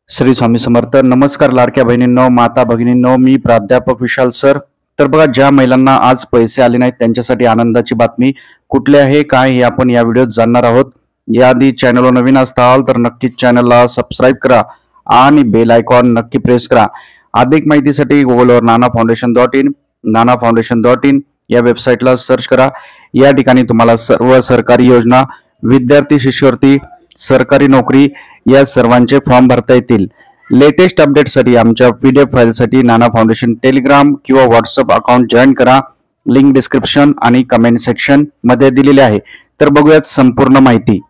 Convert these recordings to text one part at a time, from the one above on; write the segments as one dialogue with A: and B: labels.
A: श्री स्वामी समर्थ. नमस्कार लाडक्या बहिणींनो, माता भगिनींनो, मी प्राध्यापक विशाल सर. तर बघा, ज्या महिलांना आज पैसे आले नाहीत त्यांच्यासाठी आनंदाची बातमी. कुठले आहे काय हे आपण या व्हिडिओत जाणणार आहोत. याआधी चॅनलवर नवीन असताल तर नक्कीच चॅनलला सबस्क्राईब करा आणि बेल आयकॉन नक्की प्रेस करा. अधिक माहितीसाठी गुगलवर nanafoundation.in या वेबसाईटला सर्च करा. या ठिकाणी तुम्हाला सर्व सरकारी योजना, विद्यार्थी शिष्यवृत्ती, सरकारी नोकरी या सर्वांचे फॉर्म भरता येतील. लेटेस्ट अपडेटसाठी आमच्या PDF फाईलसाठी नाना फाउंडेशन टेलिग्राम किंवा व्हॉट्सअप अकाउंट जॉईन करा. लिंक डिस्क्रिप्शन आणि कमेंट सेक्शन मध्ये दिलेली आहे. तर बघूयात संपूर्ण माहिती.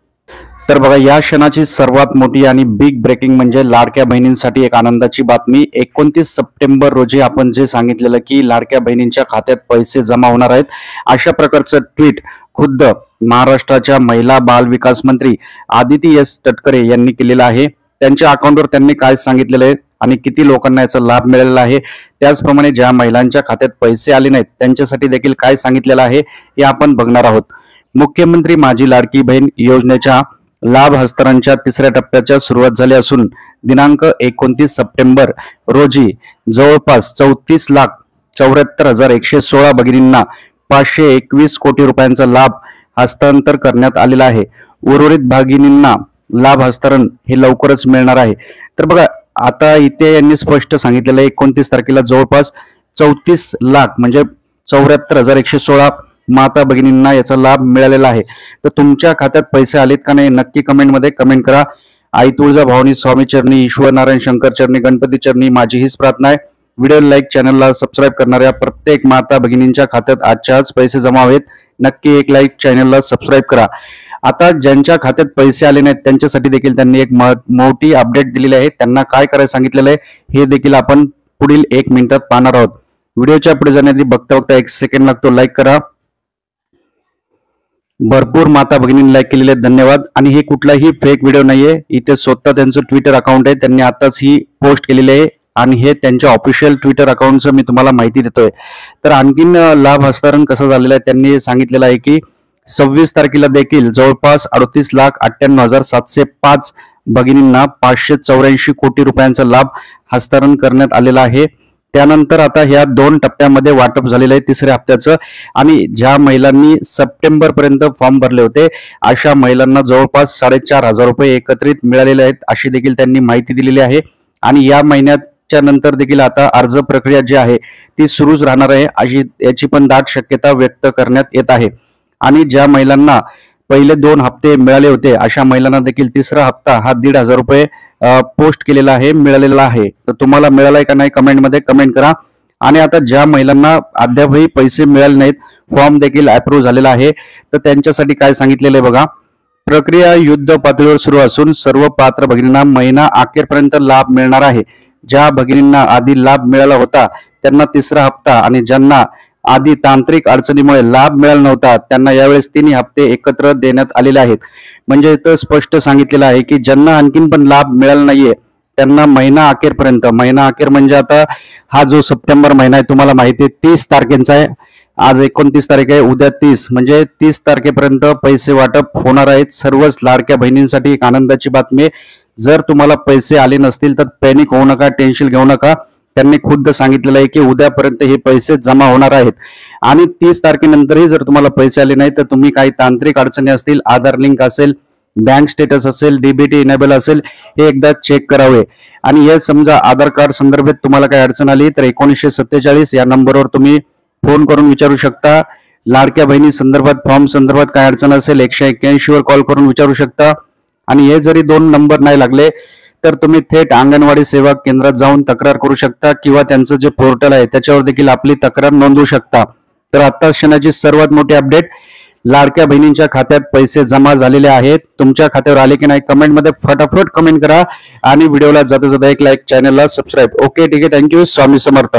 A: तर बघा, या क्षणाची सर्वात मोठी आणि बिग ब्रेकिंग म्हणजे लाडक्या बहिणींसाठी एक आनंदाची बातमी. 29 सप्टेंबर रोजी आपण जे सांगितलेलं की लाडक्या बहिणींच्या खात्यात पैसे जमा होणार आहेत, अशा प्रकारचं ट्विट खुद्द महाराष्ट्राच्या महिला बाल विकास मंत्री आदिती एस तटकरे यांनी केलेलं आहे. त्यांच्या अकाउंटवर त्यांनी काय सांगितलेलं आहे आणि किती लोकांना याचा लाभ मिळालेला आहे, त्याचप्रमाणे ज्या महिलांच्या खात्यात पैसे आले नाहीत त्यांच्यासाठी देखील काय सांगितलेलं आहे हे आपण बघणार आहोत. मुख्यमंत्री माझी लाडकी बहीण योजनेच्या लाभ हस्तांतरणाच्या तिसऱ्या टप्प्याच्या सुरुवात झाली असून दिनांक 29 सप्टेंबर रोजी जवळपास 34,74,116 भगिनींना 521 कोटी रुपयांचा लाभ हस्तांतर करण्यात आलेला आहे. उर्वरित भगिनींना लाभ हस्तांतरण हे लवकरच मिळणार आहे. तर बघा, आता इथे यांनी स्पष्ट सांगितलेलं आहे 29 तारखेला जवळपास 34 लाख म्हणजे 74,116 माता भगिनींना याचा लाभ मिळालेला आहे. तर तुमच्या खात्यात पैसे आलेत का नाही नक्की कमेंटमध्ये कमेंट करा. आई तुळजाभवानी, स्वामी चरणी, ईश्वर नारायण शंकर चरणी, गणपती चरणी माझी हीच प्रार्थना आहे. व्हिडिओ लाईक, चॅनलला सबस्क्राईब करणाऱ्या प्रत्येक माता भगिनींच्या खात्यात आजच्या आज पैसे जमा व्हावेत. नक्की एक लाईक, चॅनलला सबस्क्राईब करा. आता ज्यांच्या खात्यात पैसे आले नाहीत त्यांच्यासाठी देखील त्यांनी एक मोठी अपडेट दिलेली आहे. त्यांना काय करायला सांगितलेलं आहे हे देखील आपण पुढील 1 मिनिटात पाहणार आहोत. व्हिडिओच्या पुढे जाण्याआधी बघता 1 सेकंड लागतो, लाईक करा. भरपूर माता भगिनींनी लाईक केलेले धन्यवाद. आणि हे कुठलाही फेक व्हिडिओ नाहीये, इथे स्वतः त्यांचं ट्विटर अकाउंट आहे, त्यांनी आताच ही पोस्ट केलेली आहे आणि हे त्यांच्या ऑफिशियल ट्विटर अकाउंटचं मी तुम्हाला माहिती देतोय. तर आणखीन लाभ हस्तांतरण कसं झालेलं आहे त्यांनी सांगितलेलं आहे की 26 तारखेला देखील जवळपास 38,98,705 भगिनींना 584 कोटी रुपयांचा लाभ हस्तांतरण करण्यात आलेला आहे. त्यानंतर आता ह्या 2 टप्प्यामध्ये वाटप झालेलं आहे तिसऱ्या हप्त्याचं. आणि ज्या महिलांनी सप्टेंबर पर्यंत फॉर्म भरले होते अशा महिलांना जवळपास 4,500 रुपये एकत्रित मिळालेले आहेत अशी देखील त्यांनी माहिती दिलेली आहे. आणि या महिन्याच्या नंतर देखील आता अर्ज प्रक्रिया जी आहे ती सुरूच राहणार आहे अशी याची पण दाट शक्यता व्यक्त करण्यात येत आहे. आणि ज्या महिलांना पहिले 2 हप्ते मिळाले होते अशा महिलांना देखील तिसरा हप्ता हा 1,500 रुपये पोस्ट केलेला आहे, मिळालेला आहे. तर तुम्हाला मिळालाय का नाही कमेंटमध्ये कमेंट करा. आणि आता ज्या महिलांना अद्यापही पैसे मिळाले नाहीत, फॉर्म देखील अप्रूव्ह झालेला आहे, तर त्यांच्यासाठी काय सांगितलेलं आहे बघा. प्रक्रिया युद्ध पातळीवर सुरू असून सर्व पात्र भगिनींना महिना अखेरपर्यंत लाभ मिळणार आहे. ज्या भगिनींना आधी लाभ मिळाला होता त्यांना तिसरा हप्ता आणि ज्यांना आधी तांत्रिक अडचणीमुळे लाभ मिळाला नव्हता त्यांना यावेळेस 3 हप्ते एकत्र देण्यात आलेले आहेत. म्हणजे इथं स्पष्ट सांगितलेलं आहे की ज्यांना आणखीन पण लाभ मिळाला नाहीये त्यांना महिना अखेरपर्यंत, महिना अखेर म्हणजे आता हा जो सप्टेंबर महिना आहे तुम्हाला माहिती आहे 30 तारखेचा आहे. आज 29 तारीख आहे, उद्या 30 म्हणजे 30 तारखेपर्यंत पैसे वाटप होणार आहेत. सर्वच लाडक्या बहिणींसाठी एक आनंदाची बातमी आहे. जर तुम्हाला पैसे आले नसतील तर पॅनिक होऊ नका, टेन्शन घेऊ नका. त्यांनी खुद्द सांगितलेलं आहे की उद्यापर्यंत हे पैसे जमा होणार आहेत. आणि 30 तारखेनंतरही जर तुम्हाला पैसे आले नाही तर तुम्ही काही तांत्रिक अडचणी असतील, आधार लिंक असेल, बँक स्टेटस असेल, DBT इनेबल असेल, हे एकदा चेक करावे. आणि हे समजा आधार कार्ड संदर्भात तुम्हाला काही अडचण आली तर 1947 या नंबरवर तुम्ही फोन करून विचारू शकता. लाडक्या बहिणी संदर्भात, फॉर्म संदर्भात काय अडचण असेल 181 वर कॉल करून विचारू शकता. आणि हे जरी 2 नंबर नाही लागले तर तुम्ही थेट अंगणवाडी सेवा केंद्रात जाऊन तक्रार करू शकता किंवा त्यांचं जे पोर्टल आहे त्याच्यावर देखील आपली तक्रार नोंदवू शकता. तर आता क्षणाची सर्वात मोठी अपडेट, लाडक्या बहिणींच्या खात्यात पैसे जमा झालेले आहेत. तुमच्या खात्यावर आले की नाही कमेंटमध्ये फटाफट कमेंट करा आणि व्हिडिओला जाता जाता एक लाईक, चॅनलला सबस्क्राईब. ओके, ठीक आहे, थँक्यू. स्वामी समर्थ.